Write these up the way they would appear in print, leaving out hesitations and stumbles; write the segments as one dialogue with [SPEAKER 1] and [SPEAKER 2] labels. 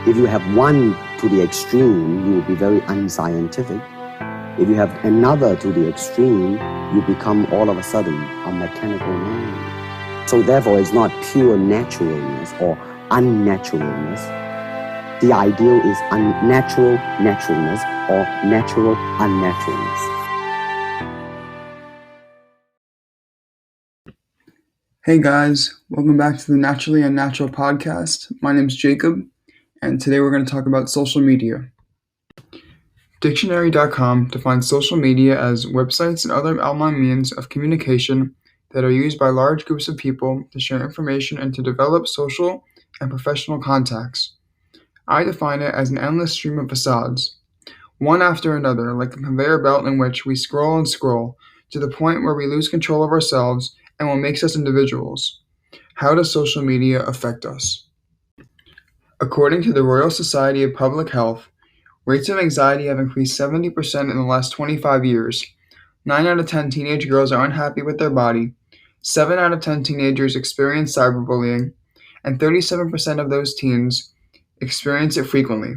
[SPEAKER 1] If you have one to the extreme, you will be very unscientific. If you have another to the extreme, you become all of a sudden a mechanical man. So therefore, it's not pure naturalness or unnaturalness. The ideal is unnatural naturalness or natural unnaturalness.
[SPEAKER 2] Hey guys, welcome back to the Naturally Unnatural podcast. My name's Jacob, and today we're going to talk about social media. Dictionary.com defines social media as websites and other online means of communication that are used by large groups of people to share information and to develop social and professional contacts. I define it as an endless stream of facades, one after another, like a conveyor belt in which we scroll and scroll to the point where we lose control of ourselves and what makes us individuals. How does social media affect us? According to the Royal Society of Public Health, rates of anxiety have increased 70% in the last 25 years. 9 out of 10 teenage girls are unhappy with their body. 7 out of 10 teenagers experience cyberbullying, and 37% of those teens experience it frequently.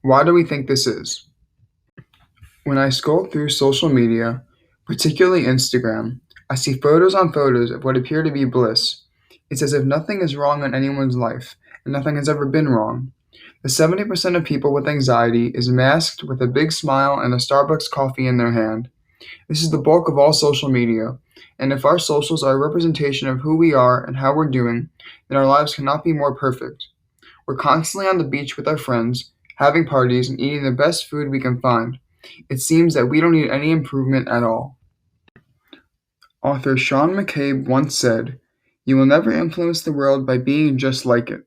[SPEAKER 2] Why do we think this is? When I scroll through social media, particularly Instagram, I see photos on photos of what appear to be bliss. It's as if nothing is wrong in anyone's life, and nothing has ever been wrong. The 70% of people with anxiety is masked with a big smile and a Starbucks coffee in their hand. This is the bulk of all social media, and if our socials are a representation of who we are and how we're doing, then our lives cannot be more perfect. We're constantly on the beach with our friends, having parties, and eating the best food we can find. It seems that we don't need any improvement at all. Author Sean McCabe once said, "You will never influence the world by being just like it."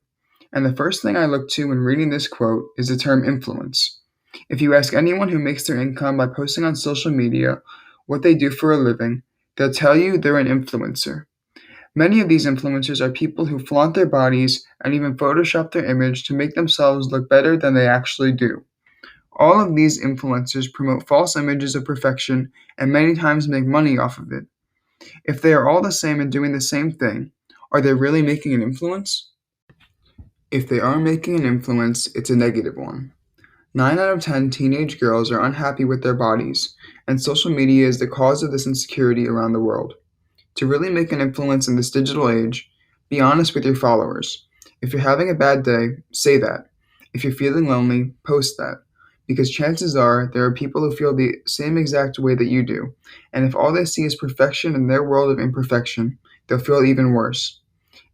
[SPEAKER 2] And the first thing I look to when reading this quote is the term influence. If you ask anyone who makes their income by posting on social media what they do for a living, they'll tell you they're an influencer. Many of these influencers are people who flaunt their bodies and even Photoshop their image to make themselves look better than they actually do. All of these influencers promote false images of perfection and many times make money off of it. If they are all the same and doing the same thing, are they really making an influence? If they are making an influence, it's a negative one. 9 out of 10 teenage girls are unhappy with their bodies, and social media is the cause of this insecurity around the world. To really make an influence in this digital age, be honest with your followers. If you're having a bad day, say that. If you're feeling lonely, post that. Because chances are there are people who feel the same exact way that you do, and if all they see is perfection in their world of imperfection, they'll feel even worse.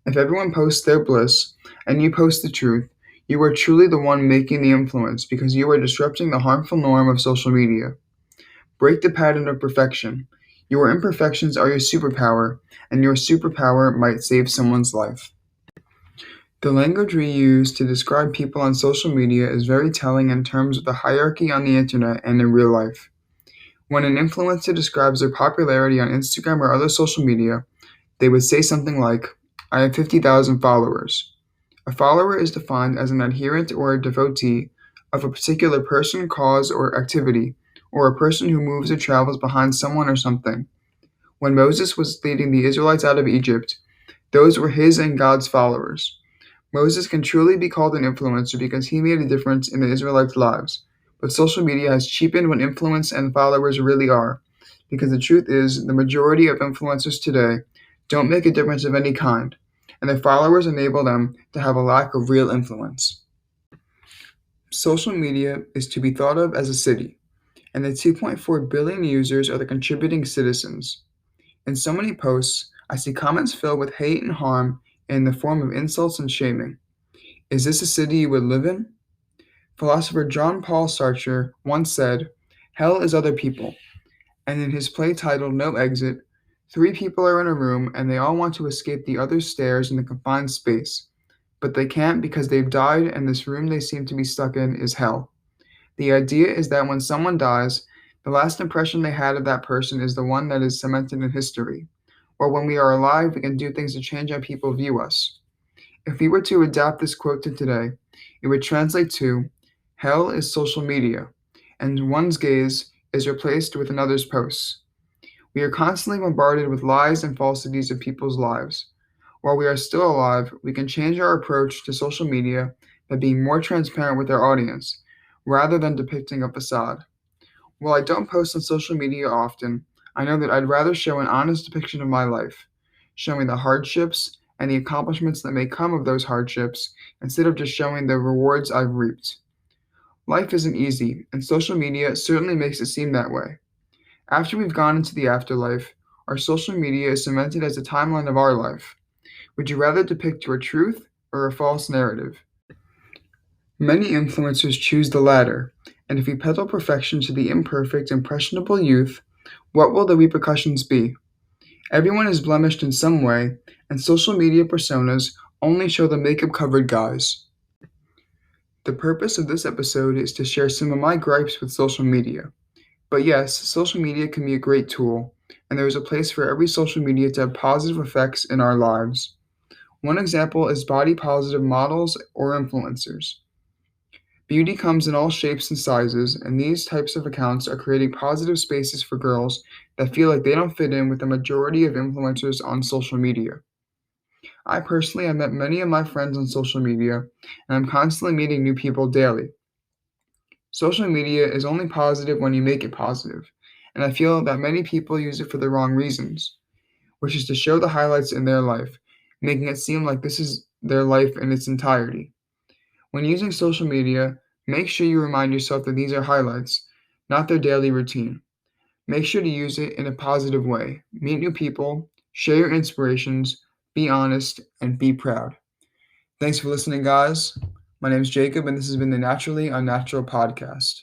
[SPEAKER 2] If everyone posts their bliss, and you post the truth, you are truly the one making the influence because you are disrupting the harmful norm of social media. Break the pattern of perfection. Your imperfections are your superpower, and your superpower might save someone's life. The language we use to describe people on social media is very telling in terms of the hierarchy on the internet and in real life. When an influencer describes their popularity on Instagram or other social media, they would say something like, "I have 50,000 followers." A follower is defined as an adherent or a devotee of a particular person, cause, or activity, or a person who moves or travels behind someone or something. When Moses was leading the Israelites out of Egypt, those were his and God's followers. Moses can truly be called an influencer because he made a difference in the Israelites' lives, but social media has cheapened what influence and followers really are, because the truth is the majority of influencers today don't make a difference of any kind, and their followers enable them to have a lack of real influence. Social media is to be thought of as a city, and the 2.4 billion users are the contributing citizens. In so many posts, I see comments filled with hate and harm in the form of insults and shaming. Is this a city you would live in? Philosopher John Paul Sartre once said, "Hell is other people," and in his play titled No Exit, 3 people are in a room and they all want to escape the other's stares in the confined space, but they can't because they've died and this room they seem to be stuck in is hell. The idea is that when someone dies, the last impression they had of that person is the one that is cemented in history. Or when we are alive, we can do things to change how people view us. If we were to adapt this quote to today, it would translate to, "Hell is social media, and one's gaze is replaced with another's posts." We are constantly bombarded with lies and falsities of people's lives. While we are still alive, we can change our approach to social media by being more transparent with their audience, rather than depicting a facade. While I don't post on social media often, I know that I'd rather show an honest depiction of my life, showing the hardships and the accomplishments that may come of those hardships, instead of just showing the rewards I've reaped. Life isn't easy, and social media certainly makes it seem that way. After we've gone into the afterlife, our social media is cemented as a timeline of our life. Would you rather depict your truth or a false narrative? Many influencers choose the latter, and if we peddle perfection to the imperfect, impressionable youth, what will the repercussions be? Everyone is blemished in some way, and social media personas only show the makeup covered guys. The purpose of this episode is to share some of my gripes with social media. But yes, social media can be a great tool, and there is a place for every social media to have positive effects in our lives. One example is body positive models or influencers. Beauty comes in all shapes and sizes, and these types of accounts are creating positive spaces for girls that feel like they don't fit in with the majority of influencers on social media. I personally have met many of my friends on social media, and I'm constantly meeting new people daily. Social media is only positive when you make it positive, and I feel that many people use it for the wrong reasons, which is to show the highlights in their life, making it seem like this is their life in its entirety. When using social media, make sure you remind yourself that these are highlights, not their daily routine. Make sure to use it in a positive way. Meet new people, share your inspirations, be honest, and be proud. Thanks for listening, guys. My name is Jacob, and this has been the Naturally Unnatural podcast.